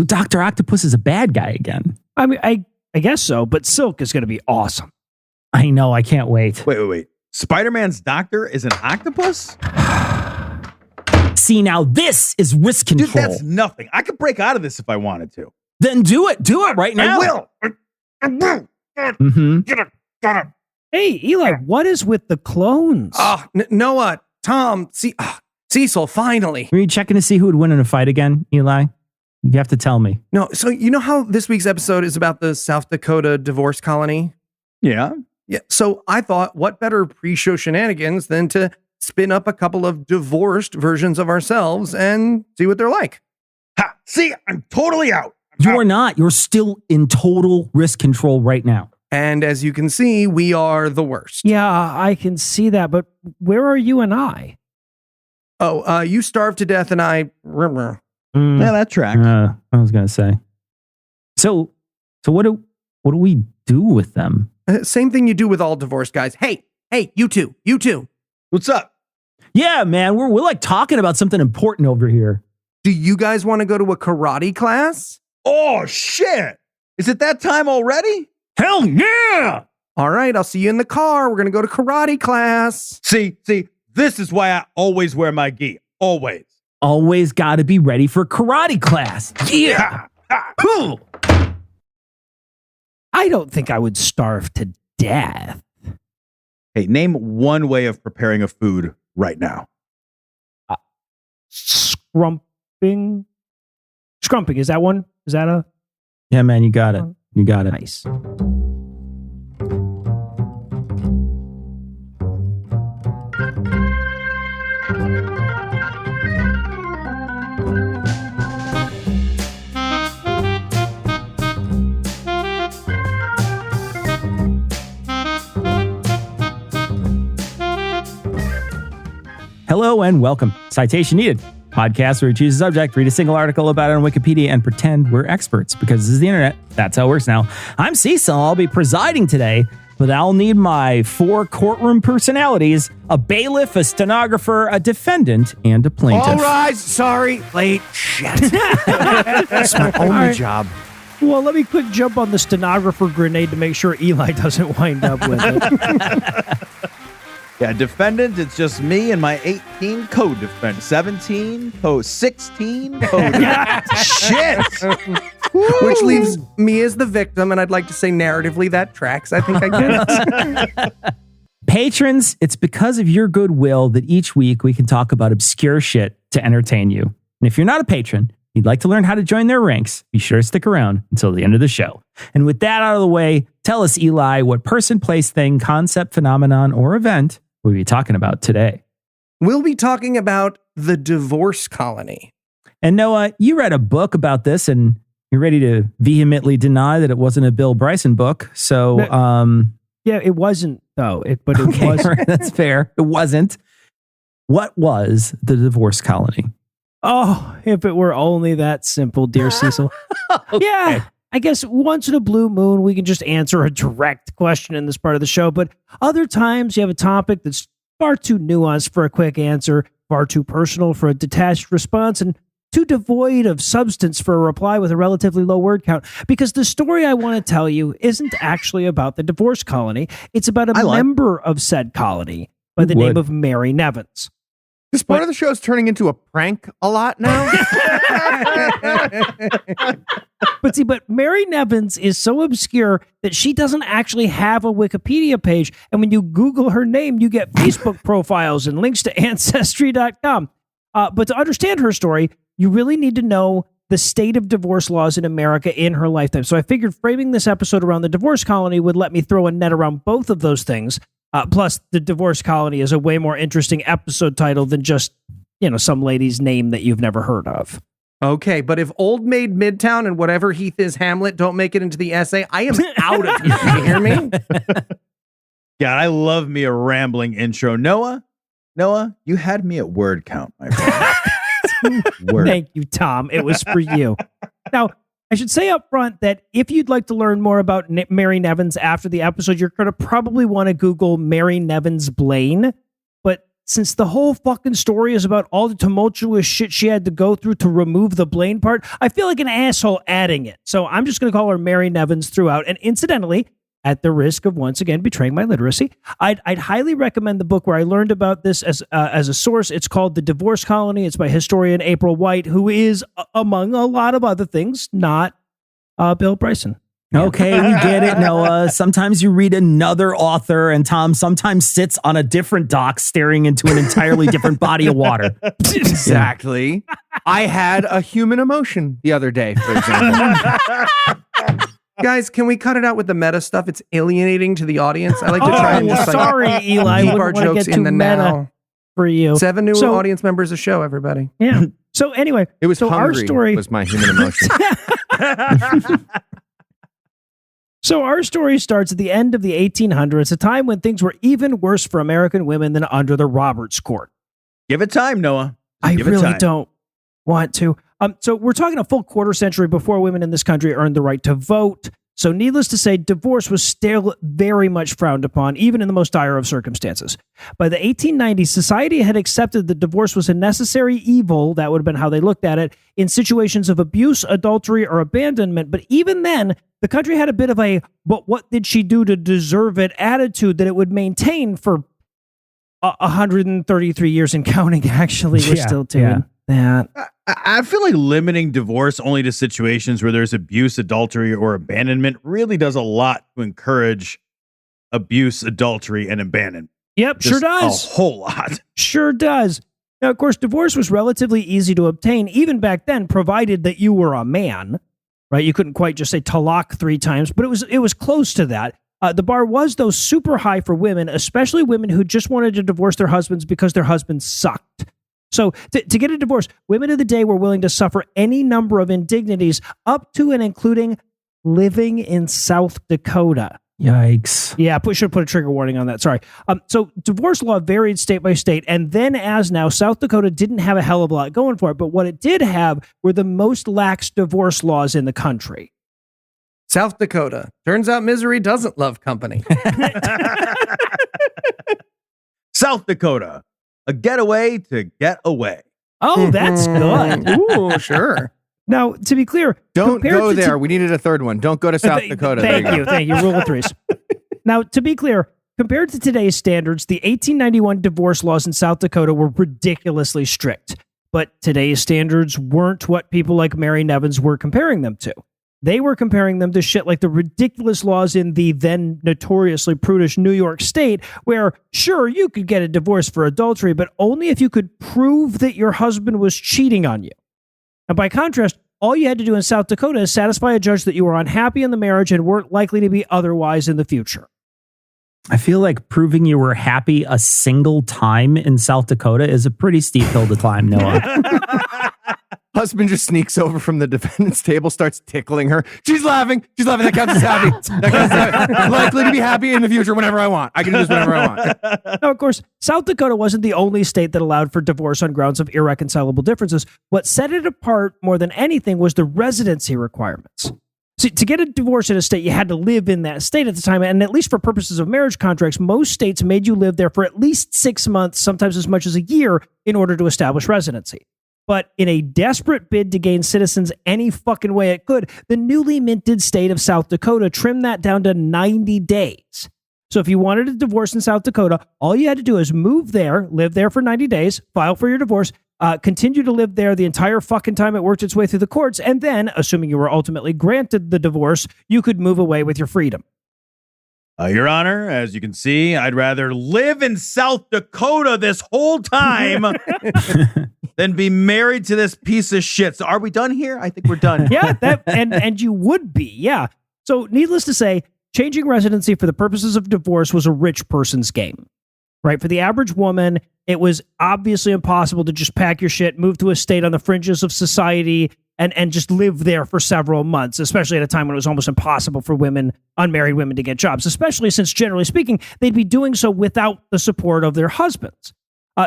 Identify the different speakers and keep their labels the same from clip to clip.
Speaker 1: So Dr. Octopus is a bad guy again.
Speaker 2: I mean, I guess so, but Silk is going to be awesome.
Speaker 1: I know. I can't wait.
Speaker 3: Wait. Spider-Man's doctor is an octopus?
Speaker 1: See, now this is risk control.
Speaker 3: Dude, that's nothing. I could break out of this if I wanted to.
Speaker 1: Then do it. Do it right now.
Speaker 3: I will.
Speaker 1: Mm-hmm.
Speaker 3: Get it.
Speaker 2: Hey, Eli, what is with the clones?
Speaker 4: Noah, Tom, Cecil, finally.
Speaker 1: Were you checking to see who would win in a fight again, Eli? You have to tell me.
Speaker 4: No, so you know how this week's episode is about the South Dakota divorce colony?
Speaker 3: Yeah.
Speaker 4: Yeah. So I thought, what better pre-show shenanigans than to spin up a couple of divorced versions of ourselves and see what they're like.
Speaker 3: Ha! See, I'm totally out.
Speaker 1: You're not. You're still in total risk control right now.
Speaker 4: And as you can see, we are the worst.
Speaker 2: Yeah, I can see that, but where are you and I?
Speaker 4: Oh, you starved to death and I...
Speaker 3: Yeah, that tracks.
Speaker 1: I was going to say. So what do we do with them?
Speaker 4: Same thing you do with all divorced guys. Hey, you two.
Speaker 3: What's up?
Speaker 1: Yeah, man, we're like talking about something important over here.
Speaker 4: Do you guys want to go to a karate class?
Speaker 3: Oh, shit. Is it that time already?
Speaker 1: Hell yeah!
Speaker 4: All right, I'll see you in the car. We're going to go to karate class.
Speaker 3: See, this is why I always wear my gi. Always.
Speaker 1: Always got to be ready for karate class. Yeah. Cool.
Speaker 2: I don't think I would starve to death.
Speaker 3: Hey, name one way of preparing a food right now.
Speaker 2: Scrumping, is that one? Is that a...
Speaker 1: Yeah, man, you got it. You got it.
Speaker 2: Nice.
Speaker 1: Hello and welcome. Citation Needed. Podcast where we choose a subject, read a single article about it on Wikipedia, and pretend we're experts because this is the internet. That's how it works now. I'm Cecil. I'll be presiding today, but I'll need my 4 courtroom personalities, a bailiff, a stenographer, a defendant, and a plaintiff.
Speaker 4: All rise. Sorry. Late. Shit. That's my only job.
Speaker 2: Well, let me quick jump on the stenographer grenade to make sure Eli doesn't wind up with it.
Speaker 3: Yeah, defendant, it's just me and my 18 co-defendant. 17, co-16,
Speaker 4: Shit. Which leaves me as the victim, and I'd like to say narratively that tracks. I think I get it.
Speaker 1: Patrons, it's because of your goodwill that each week we can talk about obscure shit to entertain you. And if you're not a patron, you'd like to learn how to join their ranks, be sure to stick around until the end of the show. And with that out of the way, tell us, Eli, what person, place, thing, concept, phenomenon, or event we'll be talking about today.
Speaker 4: We'll be talking about the divorce colony.
Speaker 1: And Noah, you read a book about this and you're ready to vehemently deny that it wasn't a Bill Bryson book. So,
Speaker 2: yeah, it wasn't though. But it
Speaker 1: okay,
Speaker 2: was.
Speaker 1: Right, that's fair. It wasn't. What was the divorce colony?
Speaker 2: Oh, if it were only that simple, dear Cecil.
Speaker 1: Okay.
Speaker 2: Yeah. I guess once in a blue moon, we can just answer a direct question in this part of the show. But other times you have a topic that's far too nuanced for a quick answer, far too personal for a detached response, and too devoid of substance for a reply with a relatively low word count. Because the story I want to tell you isn't actually about the divorce colony. It's about a member of said colony by the name of Mary Nevins.
Speaker 5: This part of the show is turning into a prank a lot now.
Speaker 2: But Mary Nevins is so obscure that she doesn't actually have a Wikipedia page. And when you Google her name, you get Facebook profiles and links to Ancestry.com. But to understand her story, you really need to know the state of divorce laws in America in her lifetime. So I figured framing this episode around the divorce colony would let me throw a net around both of those things. Plus, the divorce colony is a way more interesting episode title than just, some lady's name that you've never heard of.
Speaker 4: Okay, but if Old Maid Midtown and whatever Heath is Hamlet don't make it into the essay, I am out of here. You hear me?
Speaker 3: God, I love me a rambling intro. Noah, you had me at word count, my friend. Word.
Speaker 2: Thank you, Tom. It was for you. Now, I should say up front that if you'd like to learn more about Mary Nevins after the episode, you're going to probably want to Google Mary Nevins Blaine. But since the whole fucking story is about all the tumultuous shit she had to go through to remove the Blaine part, I feel like an asshole adding it. So I'm just going to call her Mary Nevins throughout. And incidentally, at the risk of once again betraying my literacy, I'd highly recommend the book where I learned about this as a source. It's called The Divorce Colony. It's by historian April White, who is, among a lot of other things, not Bill Bryson.
Speaker 1: Okay, we get it, Noah. Sometimes you read another author, and Tom sometimes sits on a different dock staring into an entirely different body of water.
Speaker 5: Exactly. I had a human emotion the other day, for example.
Speaker 4: Guys, can we cut it out with the meta stuff? It's alienating to the audience. I like to try and just
Speaker 2: sorry, Eli.
Speaker 4: keep
Speaker 2: Wouldn't
Speaker 4: our
Speaker 2: wanna
Speaker 4: jokes
Speaker 2: get too
Speaker 4: in the
Speaker 2: meta
Speaker 4: now.
Speaker 2: for you.
Speaker 4: 7 new
Speaker 2: So-
Speaker 4: audience members a show, everybody.
Speaker 2: Yeah. So anyway,
Speaker 5: It was
Speaker 2: so
Speaker 5: hungry
Speaker 2: our story.
Speaker 5: was my human emotion.
Speaker 2: So our story starts at the end of the 1800s, a time when things were even worse for American women than under the Roberts Court.
Speaker 3: Give it time, Noah.
Speaker 2: I
Speaker 3: Give it
Speaker 2: really
Speaker 3: time.
Speaker 2: don't want to. So we're talking a full quarter century before women in this country earned the right to vote. So needless to say, divorce was still very much frowned upon, even in the most dire of circumstances. By the 1890s, society had accepted that divorce was a necessary evil, that would have been how they looked at it, in situations of abuse, adultery, or abandonment. But even then, the country had a bit of a, but what did she do to deserve it attitude that it would maintain for 133 years and counting, actually. We're
Speaker 1: Yeah,
Speaker 2: still doing that.
Speaker 3: I feel like limiting divorce only to situations where there's abuse, adultery, or abandonment really does a lot to encourage abuse, adultery, and abandonment.
Speaker 2: Yep, sure
Speaker 3: Just
Speaker 2: does.
Speaker 3: A whole lot.
Speaker 2: Sure does. Now, of course, divorce was relatively easy to obtain, even back then, provided that you were a man, right? You couldn't quite just say talak 3 times, but it was close to that. The bar was, though, super high for women, especially women who just wanted to divorce their husbands because their husbands sucked. So to get a divorce, women of the day were willing to suffer any number of indignities, up to and including living in South Dakota.
Speaker 1: Yikes.
Speaker 2: Yeah, should have put a trigger warning on that. Sorry. So divorce law varied state by state, and then as now, South Dakota didn't have a hell of a lot going for it, but what it did have were the most lax divorce laws in the country.
Speaker 4: South Dakota. Turns out misery doesn't love company.
Speaker 3: South Dakota, a getaway to get away.
Speaker 2: Oh, that's good.
Speaker 4: Ooh, sure.
Speaker 2: Now, to be clear,
Speaker 5: Don't
Speaker 2: compared
Speaker 5: go
Speaker 2: to
Speaker 5: there. We needed a third one. Don't go to South Dakota. There
Speaker 2: Thank you. Rule of threes. Now, to be clear, compared to today's standards, the 1891 divorce laws in South Dakota were ridiculously strict. But today's standards weren't what people like Mary Nevins were comparing them to. They were comparing them to shit like the ridiculous laws in the then notoriously prudish New York State, where, sure, you could get a divorce for adultery, but only if you could prove that your husband was cheating on you. And by contrast, all you had to do in South Dakota is satisfy a judge that you were unhappy in the marriage and weren't likely to be otherwise in the future.
Speaker 1: I feel like proving you were happy a single time in South Dakota is a pretty steep hill to climb, Noah.
Speaker 5: Husband just sneaks over from the defendant's table, starts tickling her. She's laughing. That counts as happy. That counts as happy. Likely to be happy in the future whenever I want. I can do this whenever I want.
Speaker 2: Now, of course, South Dakota wasn't the only state that allowed for divorce on grounds of irreconcilable differences. What set it apart more than anything was the residency requirements. See, to get a divorce in a state, you had to live in that state at the time, and at least for purposes of marriage contracts, most states made you live there for at least 6 months, sometimes as much as a year, in order to establish residency. But in a desperate bid to gain citizens any fucking way it could, the newly minted state of South Dakota trimmed that down to 90 days. So if you wanted a divorce in South Dakota, all you had to do is move there, live there for 90 days, file for your divorce, continue to live there the entire fucking time it worked its way through the courts, and then, assuming you were ultimately granted the divorce, you could move away with your freedom.
Speaker 3: Your Honor, as you can see, I'd rather live in South Dakota this whole time than be married to this piece of shit. So are we done here? I think we're done.
Speaker 2: Yeah, and you would be, yeah. So needless to say, changing residency for the purposes of divorce was a rich person's game, right? For the average woman, it was obviously impossible to just pack your shit, move to a state on the fringes of society, and just live there for several months, especially at a time when it was almost impossible for unmarried women to get jobs, especially since, generally speaking, they'd be doing so without the support of their husbands.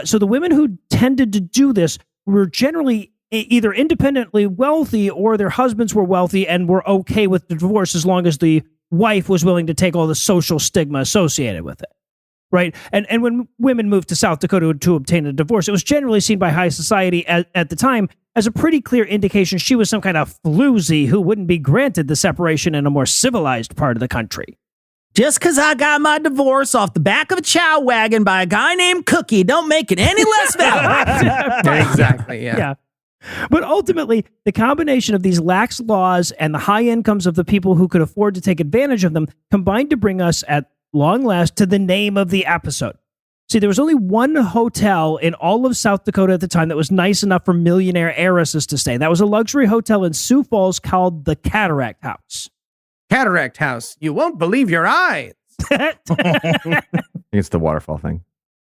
Speaker 2: So the women who tended to do this were generally either independently wealthy or their husbands were wealthy and were okay with the divorce as long as the wife was willing to take all the social stigma associated with it. right? And when women moved to South Dakota to obtain a divorce, it was generally seen by high society at the time as a pretty clear indication she was some kind of floozy who wouldn't be granted the separation in a more civilized part of the country.
Speaker 1: Just because I got my divorce off the back of a chow wagon by a guy named Cookie don't make it any less valid.
Speaker 4: Exactly. Yeah.
Speaker 2: Yeah. But ultimately, the combination of these lax laws and the high incomes of the people who could afford to take advantage of them combined to bring us, at long last, to the name of the episode. See, there was only one hotel in all of South Dakota at the time that was nice enough for millionaire heiresses to stay. That was a luxury hotel in Sioux Falls called the Cataract House.
Speaker 4: Cataract House. You won't believe your eyes.
Speaker 5: It's the waterfall thing.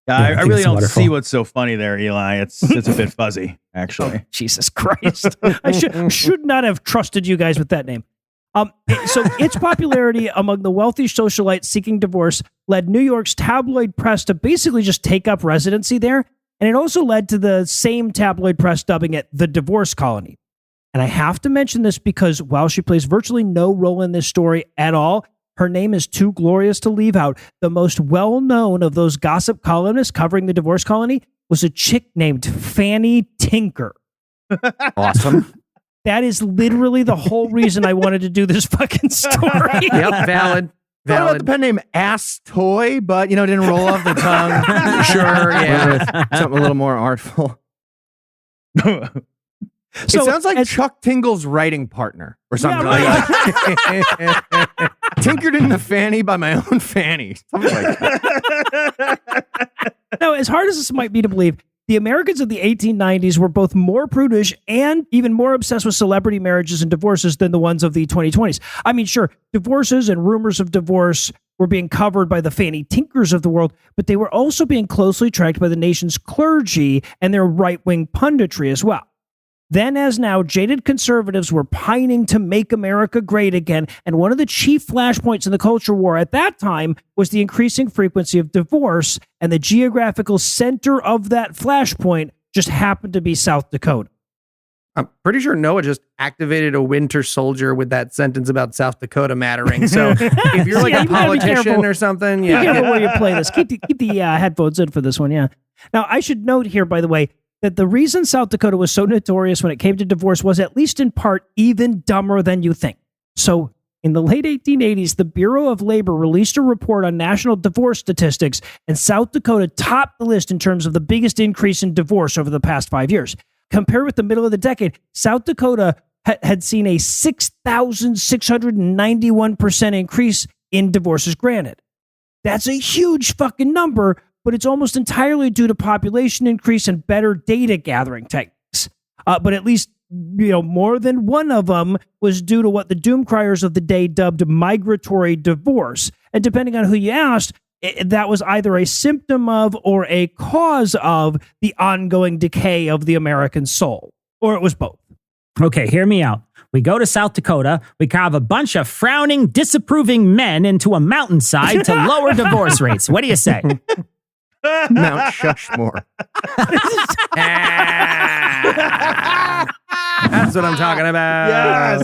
Speaker 3: Yeah,
Speaker 1: Yeah, I
Speaker 3: I
Speaker 1: think
Speaker 3: really
Speaker 1: it's a
Speaker 3: don't
Speaker 1: waterfall.
Speaker 3: see what's so funny there, Eli. It's a bit fuzzy, actually.
Speaker 2: Jesus Christ. I should not have trusted you guys with that name. So its popularity among the wealthy socialites seeking divorce led New York's tabloid press to basically just take up residency there. And it also led to the same tabloid press dubbing it the divorce colony. And I have to mention this because while she plays virtually no role in this story at all, her name is too glorious to leave out. The most well-known of those gossip columnists covering the divorce colony was a chick named Fanny Tinker.
Speaker 5: Awesome.
Speaker 2: That is literally the whole reason I wanted to do this fucking story.
Speaker 4: Yep, valid.
Speaker 5: Thought about the
Speaker 4: Valid.
Speaker 5: pen name Ass Toy, but didn't roll off the tongue.
Speaker 4: Sure, yeah.
Speaker 5: Went with something a little more artful.
Speaker 2: So,
Speaker 5: it sounds like
Speaker 2: as-
Speaker 5: Chuck Tingle's writing partner or something
Speaker 2: Yeah,
Speaker 5: like that. Tinkered in the fanny by my own fanny. Something like that.
Speaker 2: Now, as hard as this might be to believe, the Americans of the 1890s were both more prudish and even more obsessed with celebrity marriages and divorces than the ones of the 2020s. I mean, sure, divorces and rumors of divorce were being covered by the Fanny Tinkers of the world, but they were also being closely tracked by the nation's clergy and their right-wing punditry as well. Then, as now, jaded conservatives were pining to make America great again, and one of the chief flashpoints in the culture war at that time was the increasing frequency of divorce, and the geographical center of that flashpoint just happened to be South Dakota.
Speaker 4: I'm pretty sure Noah just activated a Winter Soldier with that sentence about South Dakota mattering. So if you're like
Speaker 2: Yeah,
Speaker 4: a
Speaker 2: you gotta be
Speaker 4: politician
Speaker 2: careful.
Speaker 4: or something,
Speaker 2: Be
Speaker 4: yeah.
Speaker 2: careful where you play this. Keep the headphones in for this one, yeah. Now, I should note here, by the way, that the reason South Dakota was so notorious when it came to divorce was, at least in part, even dumber than you think. So, in the late 1880s, the Bureau of Labor released a report on national divorce statistics, and South Dakota topped the list in terms of the biggest increase in divorce over the past 5 years. Compared with the middle of the decade, South Dakota had seen a 6,691% increase in divorces granted. That's a huge fucking number, but it's almost entirely due to population increase and better data gathering techniques. But at least, more than one of them was due to what the doomcriers of the day dubbed migratory divorce. And depending on who you asked, that was either a symptom of or a cause of the ongoing decay of the American soul. Or it was both.
Speaker 1: Okay, hear me out. We go to South Dakota, we carve a bunch of frowning, disapproving men into a mountainside to lower divorce rates. What do you say?
Speaker 5: Mount Shushmore.
Speaker 4: That's what I'm talking about.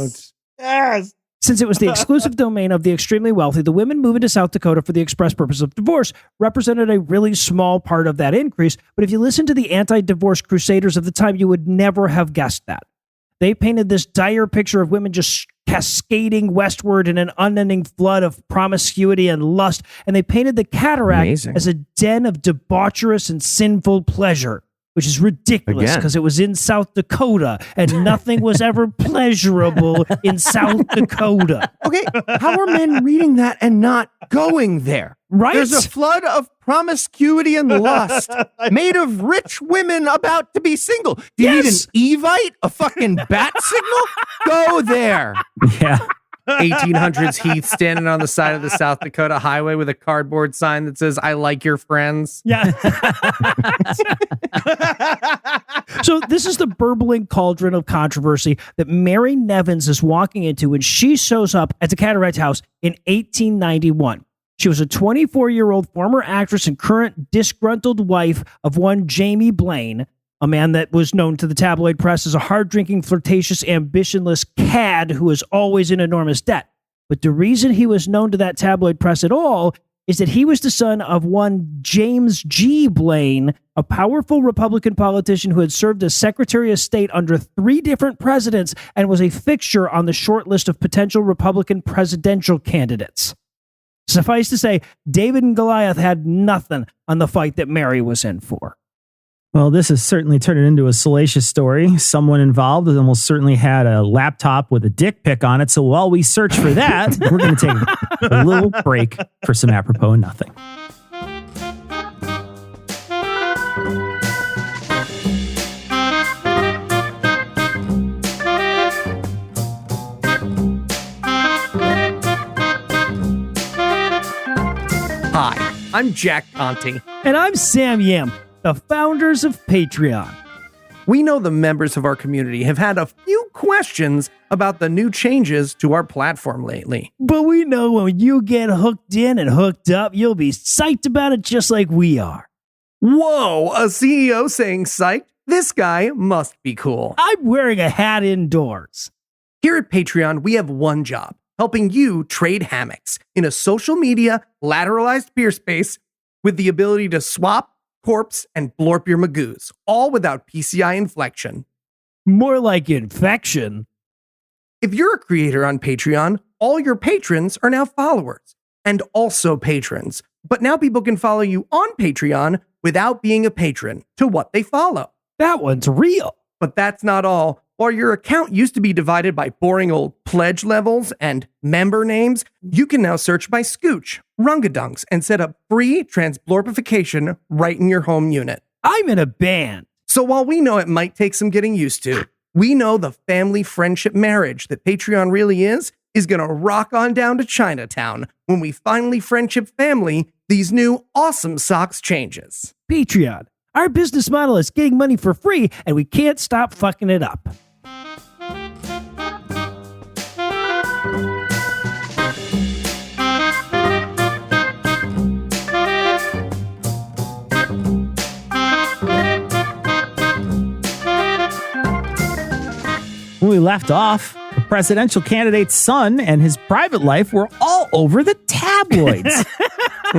Speaker 3: Yes.
Speaker 2: Since it was the exclusive domain of the extremely wealthy, the women moving to South Dakota for the express purpose of divorce represented a really small part of that increase. But if you listen to the anti-divorce crusaders of the time, you would never have guessed that. They painted this dire picture of women just cascading westward in an unending flood of promiscuity and lust, and they painted the Cataract
Speaker 5: Amazing.
Speaker 2: as a den of debaucherous and sinful pleasure, which is ridiculous
Speaker 5: Again.
Speaker 2: because it was in South Dakota, and nothing was ever pleasurable in South Dakota.
Speaker 5: Okay, how are men reading that and not going there?
Speaker 2: Right?
Speaker 5: There's a flood of promiscuity and lust made of rich women about to be single. Do you
Speaker 2: Yes.
Speaker 5: need an Evite? A fucking bat signal? Go there.
Speaker 1: Yeah.
Speaker 4: 1800s Heath standing on the side of the South Dakota highway with a cardboard sign that says, "I like your friends."
Speaker 2: Yeah. So this is the burbling cauldron of controversy that Mary Nevins is walking into when she shows up at the Cataract House in 1891. She was a 24-year-old former actress and current disgruntled wife of one Jamie Blaine, a man that was known to the tabloid press as a hard-drinking, flirtatious, ambitionless cad who was always in enormous debt. But the reason he was known to that tabloid press at all is that he was the son of one James G. Blaine, a powerful Republican politician who had served as Secretary of State under 3 different presidents and was a fixture on the short list of potential Republican presidential candidates. Suffice to say, David and Goliath had nothing on the fight that Mary was in for.
Speaker 1: Well, this has certainly turned it into a salacious story. Someone involved almost certainly had a laptop with a dick pic on it. So while we search for that, we're going to take a little break for some apropos nothing.
Speaker 4: Hi, I'm Jack Conte.
Speaker 2: And I'm Sam Yam, the founders of Patreon.
Speaker 4: We know the members of our community have had a few questions about the new changes to our platform lately.
Speaker 2: But we know when you get hooked in and hooked up, you'll be psyched about it just like we are.
Speaker 4: Whoa, a CEO saying psyched? This guy must be cool.
Speaker 2: I'm wearing a hat indoors.
Speaker 4: Here at Patreon, we have one job, helping you trade hammocks in a social media lateralized peer space with the ability to swap, corpse, and blorp your magoos, all without PCI inflection.
Speaker 2: More like infection.
Speaker 4: If you're a creator on Patreon, all your patrons are now followers and also patrons. But now people can follow you on Patreon without being a patron to what they follow.
Speaker 2: That one's real.
Speaker 4: But that's not all. While your account used to be divided by boring old pledge levels and member names, you can now search by Scooch, Rungadunks, and set up free transblorpification right in your home unit.
Speaker 2: I'm in a band.
Speaker 4: So while we know it might take some getting used to, we know the family friendship marriage that Patreon really is going to rock on down to Chinatown when we finally friendship family these new awesome socks changes.
Speaker 2: Patreon. Our business model is getting money for free, and we can't stop fucking it up.
Speaker 1: When we left off, the presidential candidate's son and his private life were all over the tabloids.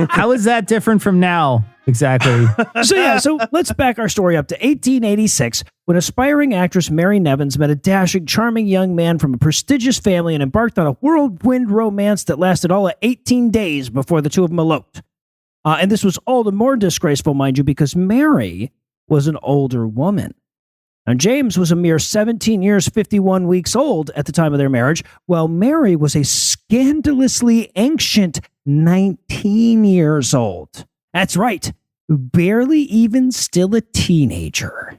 Speaker 1: How is that different from now? Exactly.
Speaker 2: So let's back our story up to 1886, when aspiring actress Mary Nevins met a dashing, charming young man from a prestigious family and embarked on a whirlwind romance that lasted all of 18 days before the two of them eloped. And this was all the more disgraceful, mind you, because Mary was an older woman. Now, James was a mere 17 years, 51 weeks old at the time of their marriage, while Mary was a scandalously ancient 19 years old. That's right, barely even still a teenager.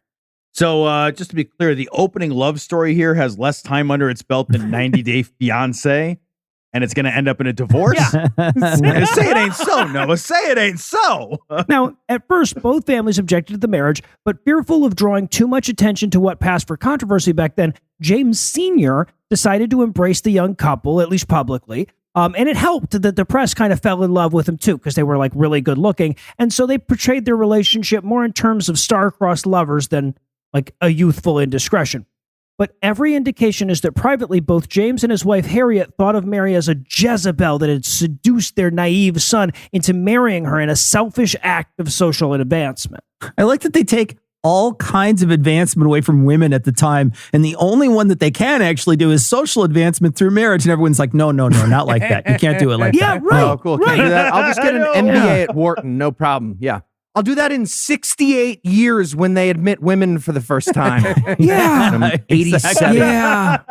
Speaker 3: So just to be clear, the opening love story here has less time under its belt than 90 Day Fiancé, and it's going to end up in a divorce?
Speaker 2: Yeah.
Speaker 3: Say it ain't so, Noah. Say it ain't so.
Speaker 2: Now, at first, both families objected to the marriage, but fearful of drawing too much attention to what passed for controversy back then, James Sr. decided to embrace the young couple, at least publicly. And it helped that the press kind of fell in love with them too, because they were like really good looking. And so they portrayed their relationship more in terms of star-crossed lovers than like a youthful indiscretion. But every indication is that privately, both James and his wife Harriet thought of Mary as a Jezebel that had seduced their naive son into marrying her in a selfish act of social advancement.
Speaker 1: I like that they take all kinds of advancement away from women at the time, and the only one that they can actually do is social advancement through marriage, and everyone's like, no, not like that. You can't do it like that.
Speaker 2: Yeah, right.
Speaker 5: Oh, cool. Can I do that? I'll just get an MBA at Wharton. No problem. Yeah. I'll do that in 68 years when they admit women for the first time.
Speaker 2: Yeah.
Speaker 5: 87.
Speaker 2: Yeah.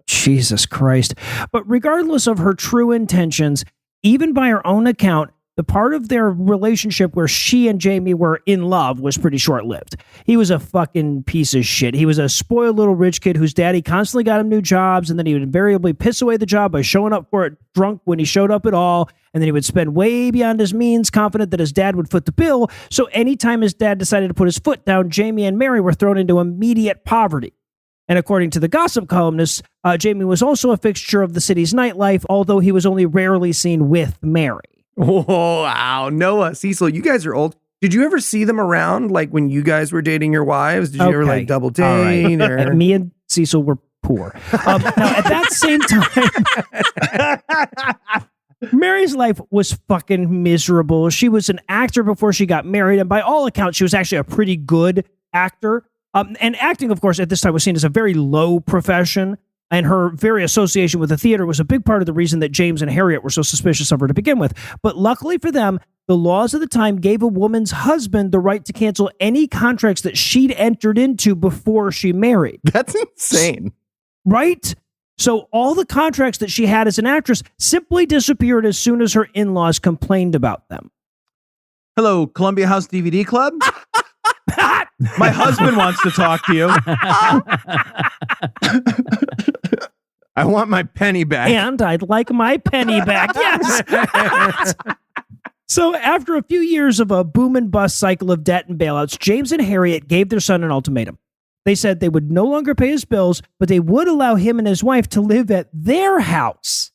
Speaker 2: Jesus Christ. But regardless of her true intentions, even by her own account, the part of their relationship where she and Jamie were in love was pretty short-lived. He was a fucking piece of shit. He was a spoiled little rich kid whose daddy constantly got him new jobs, and then he would invariably piss away the job by showing up for it drunk when he showed up at all, and then he would spend way beyond his means, confident that his dad would foot the bill. So anytime his dad decided to put his foot down, Jamie and Mary were thrown into immediate poverty. And according to the gossip columnists, Jamie was also a fixture of the city's nightlife, although he was only rarely seen with Mary.
Speaker 4: Oh, wow. Noah, Cecil, you guys are old. Did you ever see them around, like when you guys were dating your wives? Did you ever like double date?
Speaker 2: All right.
Speaker 4: Or?
Speaker 2: Me and Cecil were poor. Now, at that same time, Mary's life was fucking miserable. She was an actor before she got married, and by all accounts, she was actually a pretty good actor. And acting, of course, at this time was seen as a very low profession, and her very association with the theater was a big part of the reason that James and Harriet were so suspicious of her to begin with. But luckily for them, the laws of the time gave a woman's husband the right to cancel any contracts that she'd entered into before she married.
Speaker 5: That's insane.
Speaker 2: Right? So all the contracts that she had as an actress simply disappeared as soon as her in-laws complained about them.
Speaker 3: Hello, Columbia House DVD Club. My husband wants to talk to you.
Speaker 5: I want my penny back.
Speaker 2: And I'd like my penny back. Yes. So after a few years of a boom and bust cycle of debt and bailouts, James and Harriet gave their son an ultimatum. They said they would no longer pay his bills, but they would allow him and his wife to live at their house.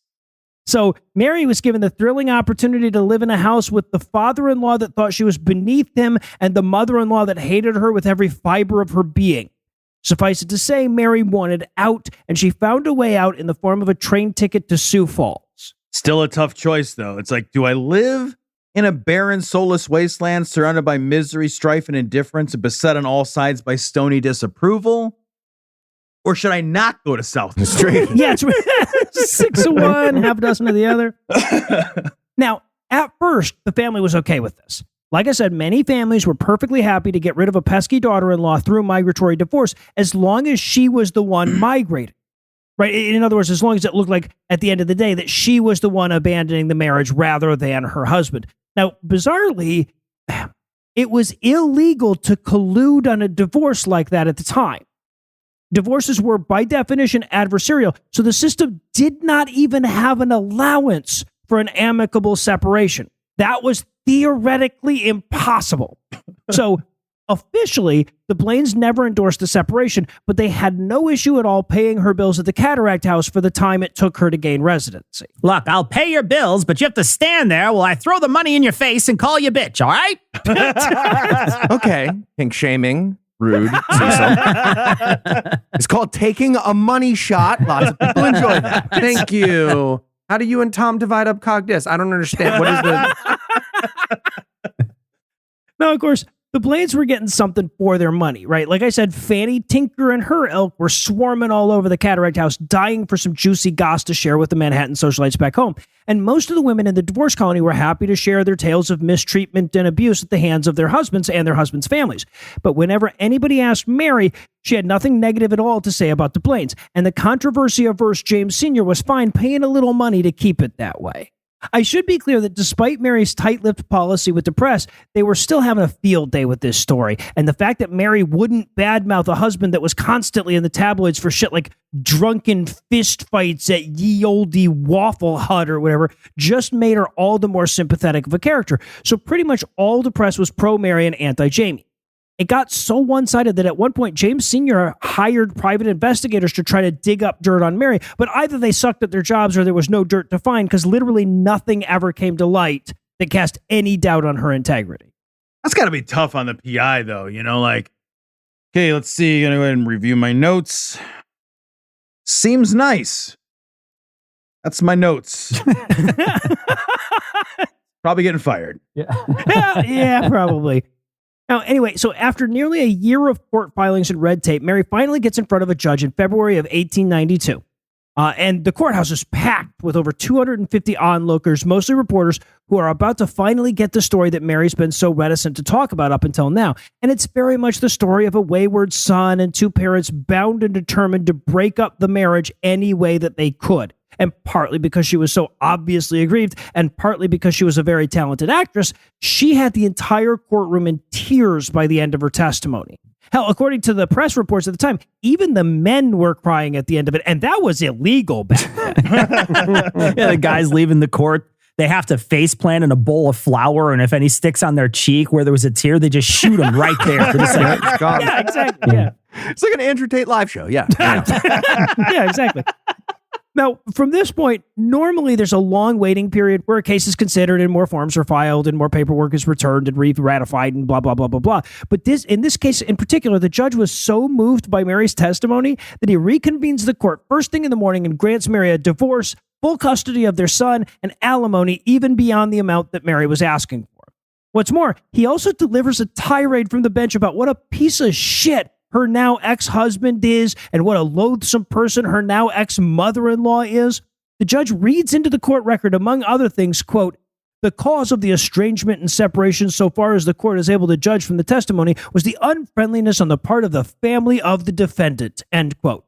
Speaker 2: So Mary was given the thrilling opportunity to live in a house with the father-in-law that thought she was beneath him and the mother-in-law that hated her with every fiber of her being. Suffice it to say, Mary wanted out, and she found a way out in the form of a train ticket to Sioux Falls.
Speaker 3: Still a tough choice, though. It's like, do I live in a barren, soulless wasteland surrounded by misery, strife, and indifference and beset on all sides by stony disapproval? Or should I not go to South Dakota?
Speaker 2: Yeah, it's 6 of one, half a dozen of the other. Now, at first, the family was okay with this. Like I said, many families were perfectly happy to get rid of a pesky daughter-in-law through migratory divorce as long as she was the one migrating. Right? In other words, as long as it looked like at the end of the day that she was the one abandoning the marriage rather than her husband. Now, bizarrely, it was illegal to collude on a divorce like that at the time. Divorces were, by definition, adversarial, so the system did not even have an allowance for an amicable separation. That was theoretically impossible. So, officially, the Blaines never endorsed the separation, but they had no issue at all paying her bills at the Cataract House for the time it took her to gain residency.
Speaker 1: Look, I'll pay your bills, but you have to stand there while I throw the money in your face and call you bitch, all right?
Speaker 5: Okay. Kink shaming. Rude. Cecil. It's called taking a money shot. Lots of people enjoy that.
Speaker 4: Thank you. How do you and Tom divide up Cogdis? I don't understand. What is the...
Speaker 2: Now, of course, the Blaines were getting something for their money, right? Like I said, Fanny Tinker and her ilk were swarming all over the Cataract House, dying for some juicy goss to share with the Manhattan socialites back home. And most of the women in the divorce colony were happy to share their tales of mistreatment and abuse at the hands of their husbands and their husbands' families. But whenever anybody asked Mary, she had nothing negative at all to say about the Blaines. And the controversy averse James Sr. was fine paying a little money to keep it that way. I should be clear that despite Mary's tight-lipped policy with the press, they were still having a field day with this story. And the fact that Mary wouldn't badmouth a husband that was constantly in the tabloids for shit like drunken fist fights at Ye Olde Waffle Hut or whatever just made her all the more sympathetic of a character. So pretty much all the press was pro-Mary and anti-Jamie. It got so one-sided that at one point, James Sr. hired private investigators to try to dig up dirt on Mary, but either they sucked at their jobs or there was no dirt to find because literally nothing ever came to light that cast any doubt on her integrity.
Speaker 3: That's got to be tough on the PI, though. You know, like, okay, let's see. I'm going to go ahead and review my notes. Seems nice. That's my notes. Probably getting fired.
Speaker 2: Yeah, probably. Now, anyway, so after nearly a year of court filings and red tape, Mary finally gets in front of a judge in February of 1892. And the courthouse is packed with over 250 onlookers, mostly reporters, who are about to finally get the story that Mary's been so reticent to talk about up until now. And it's very much the story of a wayward son and two parents bound and determined to break up the marriage any way that they could. And partly because she was so obviously aggrieved, and partly because she was a very talented actress, she had the entire courtroom in tears by the end of her testimony. Hell, according to the press reports at the time, even the men were crying at the end of it, and that was illegal back then.
Speaker 1: Yeah, the guys leaving the court, they have to face plant in a bowl of flour, and if any sticks on their cheek where there was a tear, they just shoot them right there.
Speaker 2: Yeah, exactly. Yeah.
Speaker 5: It's like an Andrew Tate live show. Yeah.
Speaker 2: Yeah, exactly. Now, from this point, normally there's a long waiting period where a case is considered and more forms are filed and more paperwork is returned and ratified and blah, blah, blah, blah, blah. But in this case in particular, the judge was so moved by Mary's testimony that he reconvenes the court first thing in the morning and grants Mary a divorce full custody of their son, and alimony even beyond the amount that Mary was asking for. What's more, he also delivers a tirade from the bench about what a piece of shit her now ex-husband is and what a loathsome person her now ex-mother-in-law is. The judge reads into the court record, among other things, quote, "The cause of the estrangement and separation, so far as the court is able to judge from the testimony, was the unfriendliness on the part of the family of the defendant," end quote.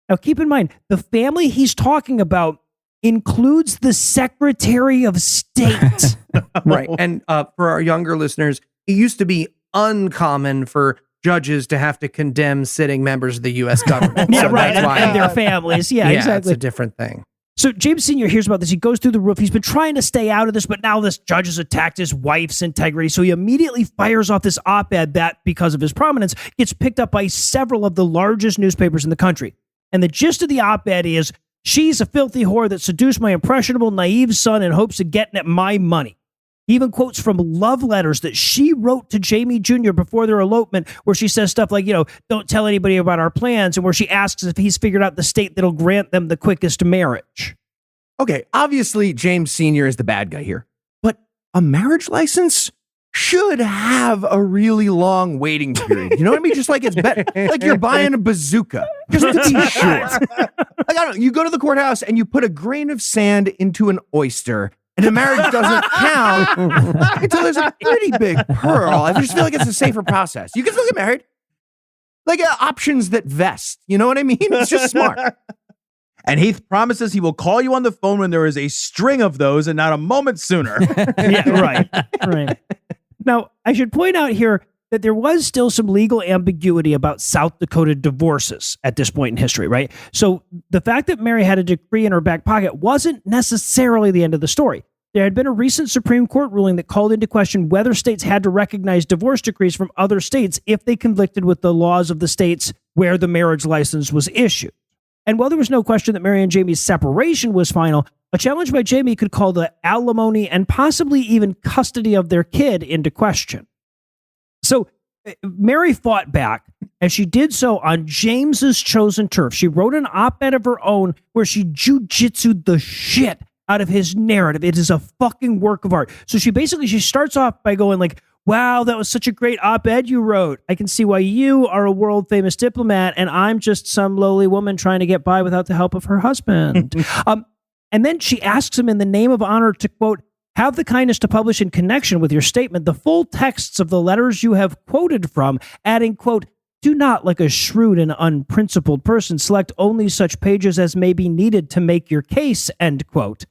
Speaker 2: Now, keep in mind, the family he's talking about includes the Secretary of State.
Speaker 4: Right. And for our younger listeners, it used to be uncommon for judges to have to condemn sitting members of the U.S. government.
Speaker 2: Yeah,
Speaker 4: So
Speaker 2: right.
Speaker 4: that's why-
Speaker 2: And their families. Yeah,
Speaker 4: It's
Speaker 2: exactly.
Speaker 4: a different thing.
Speaker 2: So James Sr. hears about this. He goes through the roof. He's been trying to stay out of this, but now this judge has attacked his wife's integrity. So he immediately fires off this op-ed that, because of his prominence, gets picked up by several of the largest newspapers in the country. And the gist of the op-ed is, "She's a filthy whore that seduced my impressionable, naive son in hopes of getting at my money." He even quotes from love letters that she wrote to Jamie Jr. before their elopement, where she says stuff like, "Don't tell anybody about our plans," and where she asks if he's figured out the state that'll grant them the quickest marriage.
Speaker 5: Okay, obviously James Sr. is the bad guy here, but a marriage license should have a really long waiting period. You know what I mean? Just like it's better, like you're buying a bazooka, just to be sure. Like, I don't know, you go to the courthouse and you put a grain of sand into an oyster, and the marriage doesn't count until there's a pretty big pearl. I just feel like it's a safer process. You can still get married. Like options that vest. You know what I mean? It's just smart.
Speaker 3: And Heath promises he will call you on the phone when there is a string of those and not a moment sooner.
Speaker 2: Yeah, right. Now, I should point out here that there was still some legal ambiguity about South Dakota divorces at this point in history, right? So the fact that Mary had a decree in her back pocket wasn't necessarily the end of the story. There had been a recent Supreme Court ruling that called into question whether states had to recognize divorce decrees from other states if they conflicted with the laws of the states where the marriage license was issued. And while there was no question that Mary and Jamie's separation was final, a challenge by Jamie could call the alimony and possibly even custody of their kid into question. So Mary fought back, and she did so on James's chosen turf. She wrote an op-ed of her own where she jujitsu'd the shit out of his narrative. It is a fucking work of art. So she starts off by going like, "Wow, that was such a great op-ed you wrote. I can see why you are a world-famous diplomat, and I'm just some lowly woman trying to get by without the help of her husband." And then she asks him in the name of honor to, quote, "Have the kindness to publish in connection with your statement the full texts of the letters you have quoted from," adding, quote, "Do not, like a shrewd and unprincipled person, select only such pages as may be needed to make your case," end quote.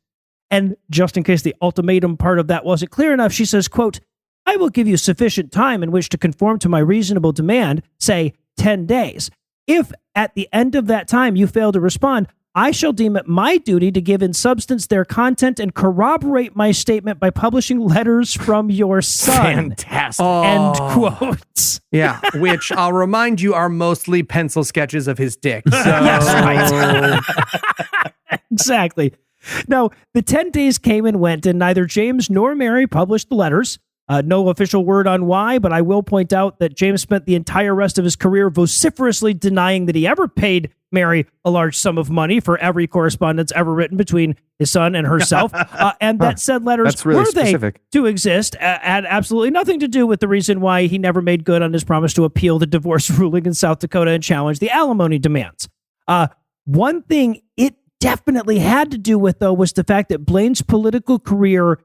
Speaker 2: And just in case the ultimatum part of that wasn't clear enough, she says, quote, "I will give you sufficient time in which to conform to my reasonable demand, say 10 days. If at the end of that time you fail to respond, I shall deem it my duty to give in substance their content and corroborate my statement by publishing letters from your son."
Speaker 5: Fantastic.
Speaker 2: End quotes.
Speaker 4: Yeah, which I'll remind you are mostly pencil sketches of his dick. So,
Speaker 2: Yes, right. Exactly. Now, the 10 days came and went, and neither James nor Mary published the letters. No official word on why, but I will point out that James spent the entire rest of his career vociferously denying that he ever paid Mary a large sum of money for every correspondence ever written between his son and herself. And that said letters,
Speaker 5: That's really
Speaker 2: were
Speaker 5: specific.
Speaker 2: they to exist, had absolutely nothing to do with the reason why he never made good on his promise to appeal the divorce ruling in South Dakota and challenge the alimony demands. One thing it definitely had to do with, though, was the fact that Blaine's political career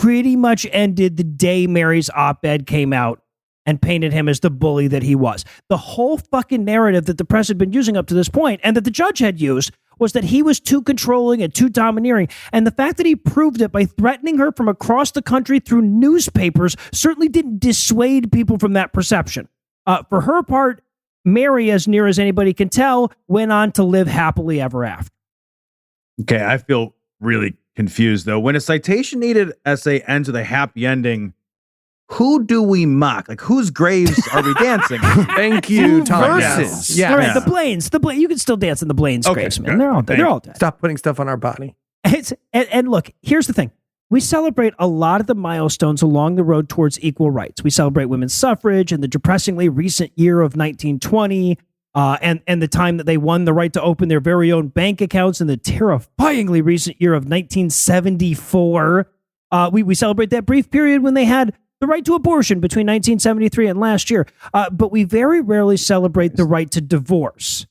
Speaker 2: pretty much ended the day Mary's op-ed came out and painted him as the bully that he was. The whole fucking narrative that the press had been using up to this point, and that the judge had used, was that he was too controlling and too domineering. And the fact that he proved it by threatening her from across the country through newspapers certainly didn't dissuade people from that perception. For her part, Mary, as near as anybody can tell, went on to live happily ever after.
Speaker 3: Okay, I feel really confused though. When a citation needed essay ends with a happy ending, who do we mock? Like, whose graves are we dancing?
Speaker 4: thank you, Tom.
Speaker 5: Versus.
Speaker 4: Yeah.
Speaker 2: All right,
Speaker 3: Yeah.
Speaker 2: the Blaines, you can still dance in the Blaines
Speaker 3: Okay,
Speaker 2: graves, man.
Speaker 3: good.
Speaker 2: They're all dead. They're all dead.
Speaker 4: Stop putting stuff on our body.
Speaker 2: And look, here's the thing. We celebrate a lot of the milestones along the road towards equal rights. We celebrate women's suffrage and the depressingly recent year of 1920. and the time that they won the right to open their very own bank accounts in the terrifyingly recent year of 1974. We celebrate that brief period when they had the right to abortion between 1973 and last year. But we very rarely celebrate the right to divorce.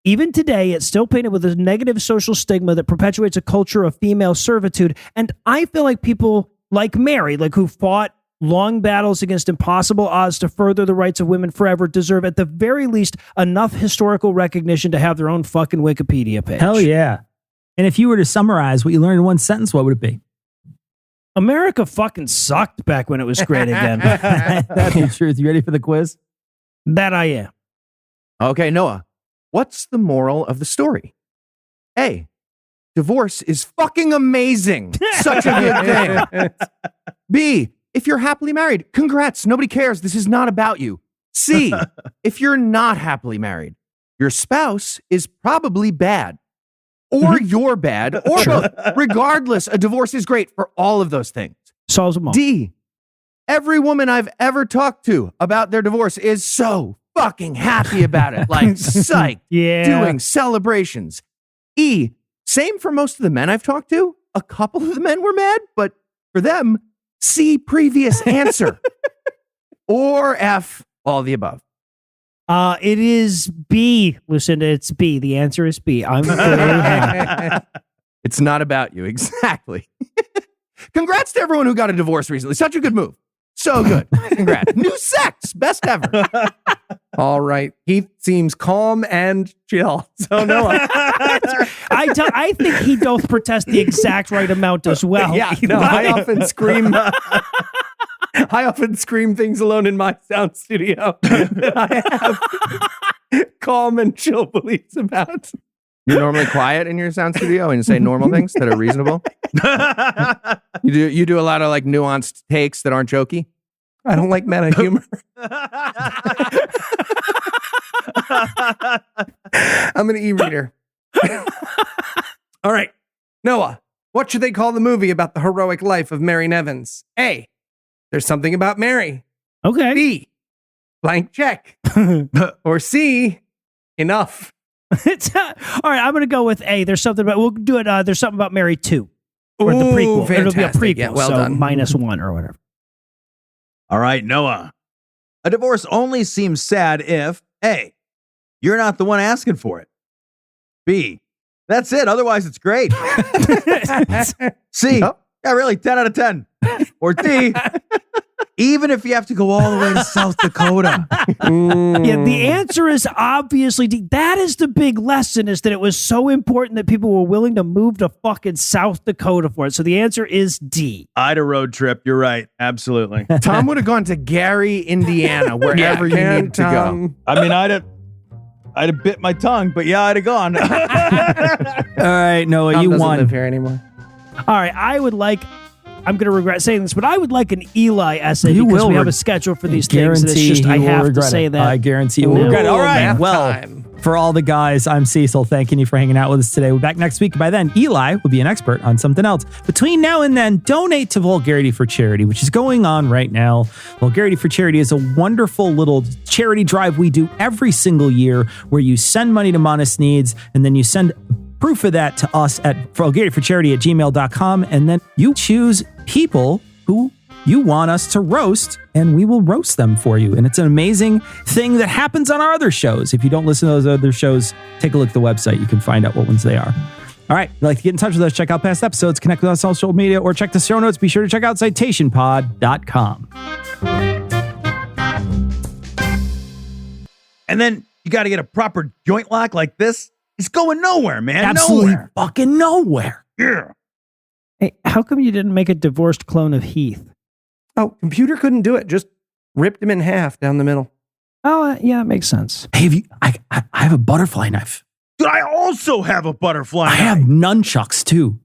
Speaker 2: Even today, it's still painted with a negative social stigma that perpetuates a culture of female servitude. And I feel like people like Mary, like who fought long battles against impossible odds to further the rights of women forever, deserve at the very least enough historical recognition to have their own fucking Wikipedia page.
Speaker 1: Hell yeah. And if you were to summarize what you learned in one sentence, what would it be?
Speaker 2: America fucking sucked back when it was great again.
Speaker 1: That's the truth. You ready for the quiz?
Speaker 2: That I am.
Speaker 5: Okay, Noah, what's the moral of the story? A, divorce is fucking amazing. Such a good thing. B, if you're happily married, congrats. Nobody cares. This is not about you. C, if you're not happily married, your spouse is probably bad. Or you're bad, or both. Regardless, a divorce is great for all of those things.
Speaker 2: Solves them all.
Speaker 5: D, every woman I've ever talked to about their divorce is so fucking happy about it. Like, psyched.
Speaker 2: Yeah.
Speaker 5: Doing celebrations. E, same for most of the men I've talked to. A couple of the men were mad, but for them, C, previous answer. Or F, all the above.
Speaker 2: It is B, Lucinda. It's B. The answer is B. I'm very happy.
Speaker 5: It's not about you. Exactly. Congrats to everyone who got a divorce recently. Such a good move. So good. Congrats. New sex. Best ever.
Speaker 4: All right. Heath seems calm and chill. So Noah.
Speaker 2: I think he doth protest the exact right amount as well.
Speaker 4: Yeah, no, I often scream. I often scream things alone in my sound studio that I have calm and chill beliefs about.
Speaker 5: You're normally quiet in your sound studio and say normal things that are reasonable. You do a lot of like nuanced takes that aren't jokey.
Speaker 4: I don't like meta humor. I'm an e-reader. All right. Noah, what should they call the movie about the heroic life of Mary Nevins? A, there's something about Mary.
Speaker 2: Okay.
Speaker 4: B, blank check. Or C, enough.
Speaker 2: All right, I'm going to go with A. There's something about, we'll do it. There's something about Mary 2. Or the
Speaker 4: Ooh,
Speaker 2: prequel. It'll be a
Speaker 4: fantastic.
Speaker 2: prequel.
Speaker 4: Yeah, well
Speaker 2: so
Speaker 4: done.
Speaker 2: -1 or whatever.
Speaker 3: All right, Noah. A divorce only seems sad if A, you're not the one asking for it. B, that's it. Otherwise, it's great. C, yeah, really, 10 out of 10. Or D, even if you have to go all the way to South Dakota.
Speaker 2: Yeah, the answer is obviously D. That is the big lesson, is that it was so important that people were willing to move to fucking South Dakota for it. So the answer is D.
Speaker 3: I'd a road trip. You're right. Absolutely.
Speaker 5: Tom would have gone to Gary, Indiana, wherever you need to go.
Speaker 3: I mean, I'd have bit my tongue, but yeah, I'd have gone.
Speaker 1: All right, Noah,
Speaker 4: Tom
Speaker 1: you
Speaker 4: doesn't
Speaker 1: won.
Speaker 4: live here anymore.
Speaker 2: All right, I'm going to regret saying this, but I would like an Eli essay
Speaker 1: You
Speaker 2: because
Speaker 1: will
Speaker 2: we have
Speaker 1: reg-
Speaker 2: a schedule for these things. And it's
Speaker 1: Guarantee
Speaker 2: just, I
Speaker 1: he will
Speaker 2: have to
Speaker 1: regret
Speaker 2: say
Speaker 1: it.
Speaker 2: that.
Speaker 1: I guarantee you will
Speaker 2: Ooh,
Speaker 1: regret it. All right,
Speaker 4: math
Speaker 1: well,
Speaker 4: time.
Speaker 1: for all the guys, I'm Cecil. Thanking you for hanging out with us today. We're back next week. By then, Eli will be an expert on something else. Between now and then, donate to Vulgarity for Charity, which is going on right now. Vulgarity for Charity is a wonderful little charity drive we do every single year where you send money to Modest Needs and then you send proof of that to us at vulgarityforcharity@gmail.com. And then you choose people who you want us to roast, and we will roast them for you. And it's an amazing thing that happens on our other shows. If you don't listen to those other shows, take a look at the website. You can find out what ones they are. All right. If you'd like to get in touch with us, check out past episodes, connect with us on social media, or check the show notes. Be sure to check out citationpod.com.
Speaker 3: And then you got to get a proper joint lock like this. It's going nowhere, man.
Speaker 1: Absolutely
Speaker 3: Nowhere.
Speaker 1: fucking nowhere.
Speaker 3: Yeah.
Speaker 2: Hey, how come you didn't make a divorced clone of Heath?
Speaker 4: Oh, computer couldn't do it. Just ripped him in half down the middle.
Speaker 2: Oh, yeah, it makes sense.
Speaker 1: Hey, I have a butterfly knife.
Speaker 3: Dude, I also have a butterfly.
Speaker 1: I have nunchucks too.